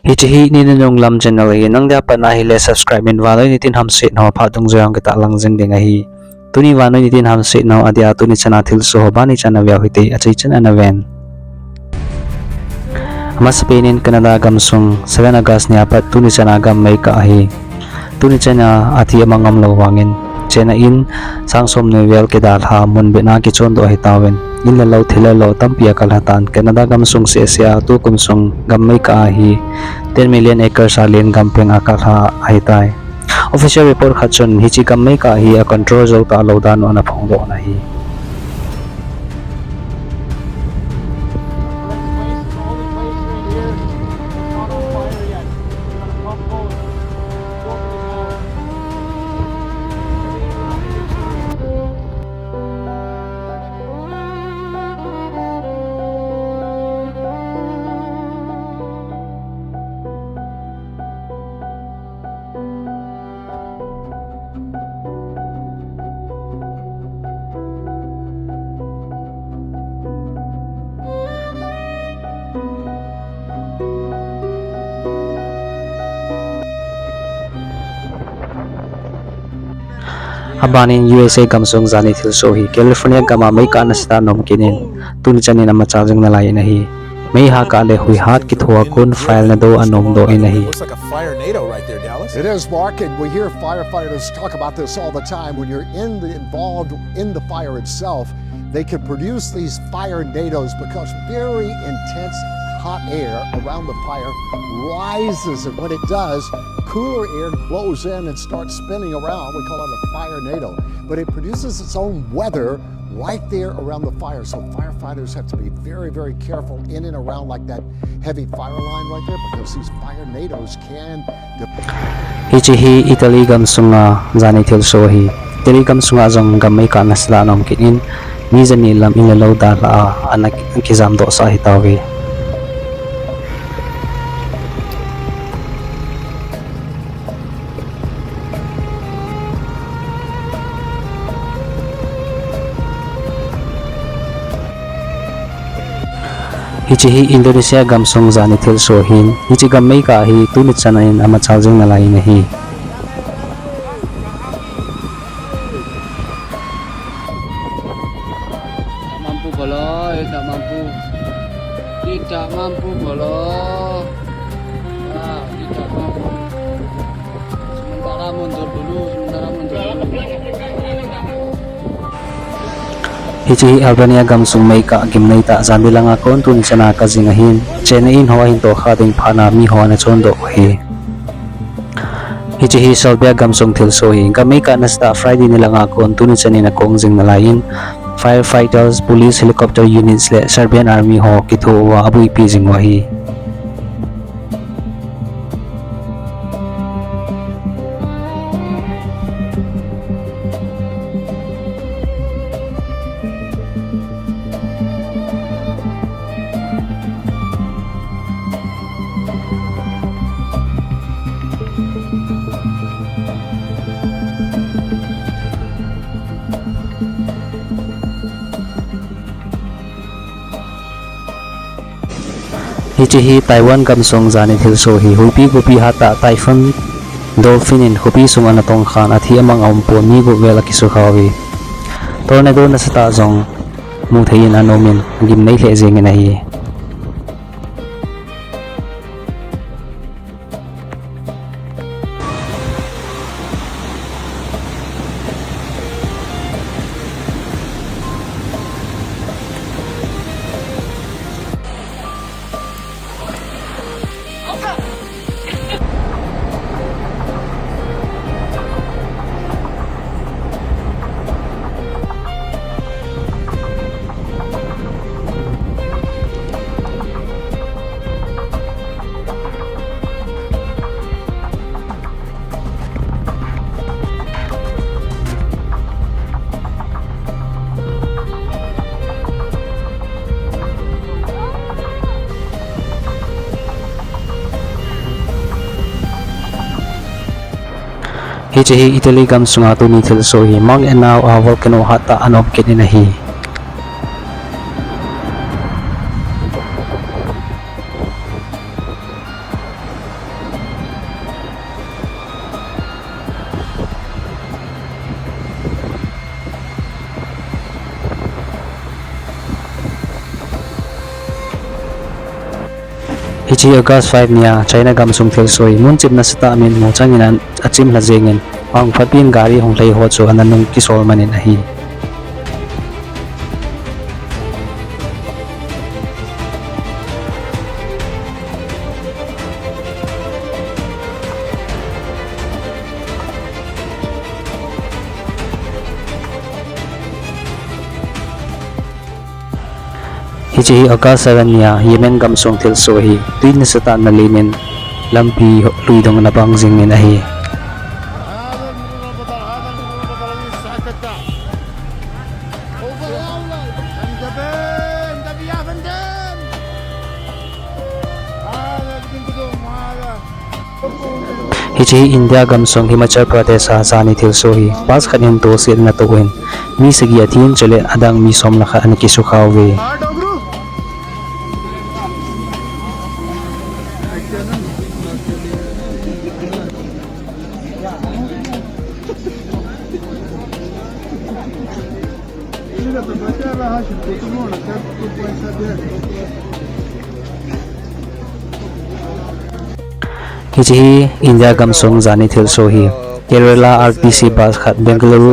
Hichihi ninununglam channel hi nang dapat na ahilah subscribe in Vannoi nitin hamsetnaho phat joang kita langjeng ding hi tuni Vannoi nitin hamsetnaho adia tuni chana thil so bani chana vyau hite achai chana naven mas penin Canada gamsung 7 August ni apat tuni chana gam mai ka hi tuni chana athi amangam lo wangin chena in sangsom novel ke dalha mun bena ki chon do hitawen in la lo thila lo tampi akalhatan Canada gamsung se asia tu kumsung gam mai ka hi 10 million acres alien gampeng akalha ahitai official report khachon hichi gam mai ka hi a control zo ta lo dan ona phongdo na hi Habanin USA gamsung zani thil so hi California gama mai ka nasta nom kinin tuni chani na machajeng na lai na hi mai ha ka le hui hat ki thua kun file na do anom do in hi. Looks like a fire NATO right there, Dallas. It is, Mark, and we hear firefighters talk about this all the time. When you're involved in the fire itself, they can produce these fire NATOs because very intense hot air around the fire rises, and when it does, cooler air blows in and starts spinning around. We call it a fire NATO, but it produces its own weather right there around the fire. So firefighters have to be very, very careful in and around like that heavy fire line right there because these fire NATOs can. Hichihi Italy gamsunga zani thil so hi Italy gamsunga jong gamai ka nasla nom kinin ni jani lam in lo da la anak kizam do sa hitawi Hichihi Indonesia gamsung zani thil so hin hichi gamai ka hi tunit chanain ama chaljeng na lai na hi mampu kalau tidak mampu kalau tidak mampu sementara mundur dulu Hichihi Albania gamsung mai ka gimnai ta zambilang akon tuni chana ka zingahin chenain hawa hin to khating phana mi hawa na chondo hi Hichihi Serbia gamsung thil so hi gamai ka nasta Friday nilang akon tuni chani na kongjing na lain firefighters police helicopter units le Serbian army ho kitho wa abui pi jingwa hi Hichihi Taiwan gamsung zani thil so hi hupi gupi hata typhoon dolphin in hupi sung anatong khan athi amang ampo mi gu vela kisu khawi tornado na sata jong mu thein anomin gimnai le jeng na hi Hichihi Italy gamsung tuni thil so hi mong² volcano hata anob kinin na hi Hichi August 5 niya China gamsung thil soi mun chip na sata min mo changin achim la jengin ang phatpin gari hong lei ho chu ananung kisol manin ahi Hichi August 7 niya Yemen gamsung thil soi tuin na sata na linin lampi luidong na bang zingin ahi Hichi India gamsung Himachal Pradesh sa sani thil sohi pas khanin to sil na tuin mi sigi athin chule adang mi som lakha an kisukhawe Hichi India gamsung zani thil sohi Kerala RTC bus khat Bengaluru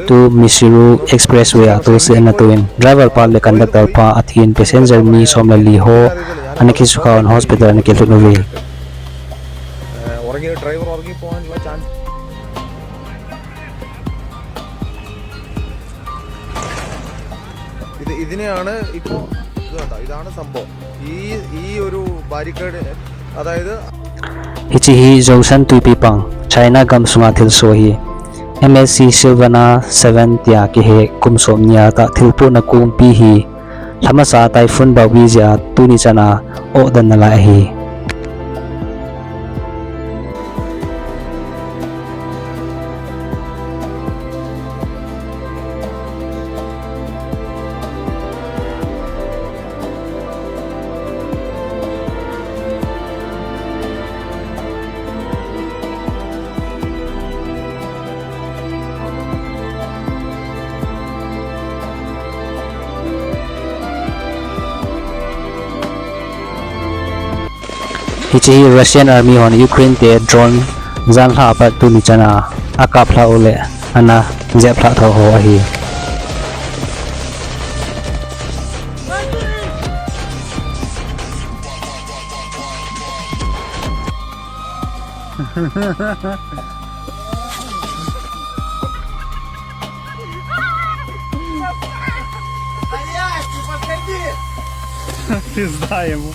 to Mysuru Expressway to se na tuin driver pa le conductor pa athin passenger mi som la liho anaki sukhawan hospital anaki lunuwe driver orgi pohanla chance ഇതിനെയാണ് ഇപ്പോൾ ഇതാണ് സംഭവം ഈ ഒരു ബാരിക്കേഡ് അതായത് Hichi hi jouse tui pang China gamsunga thil sohi MSc Silvana 7 tia ki he kumsom nia ta thilpo na kumpi hi thamasa typhoon bawi ja tuni chana o dan na la hi Hichi Russian army on Ukraine te drone zanla pa tu ni chana akapla ole ana jepla tho ho hi Пизда ему.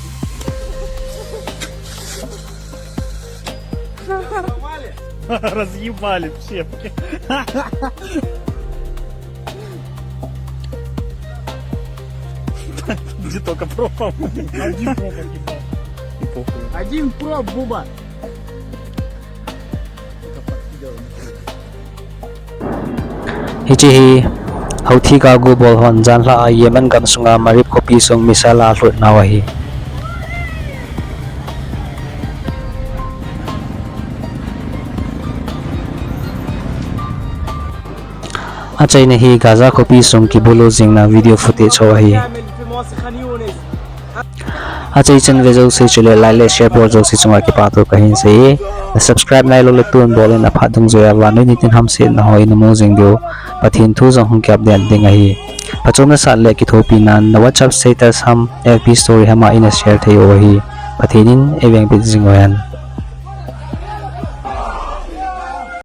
Разъебали в щепки. Где только пропал. Один проп ебал. И похуй. Один проп, буба. Hichi hi hauthi ka go bol hon janla Yemen gamsunga marip kopi song misala hlut nawahi achai na hi Gaza kopi song ki bolo jingna video footage ho hi achai chen ve jouse chule like share por jouse chunga ki pato kahin se subscribe nai lo le tun bolen a phatung joya Vannoi nitin hamsetnaho inumo jingdo Pathen thu jong hung kyap den ding hi Phachom na sa le ki thopi nan na WhatsApp status ham FB story hama ina share thayo hi Pathenin eveng bit jingoyan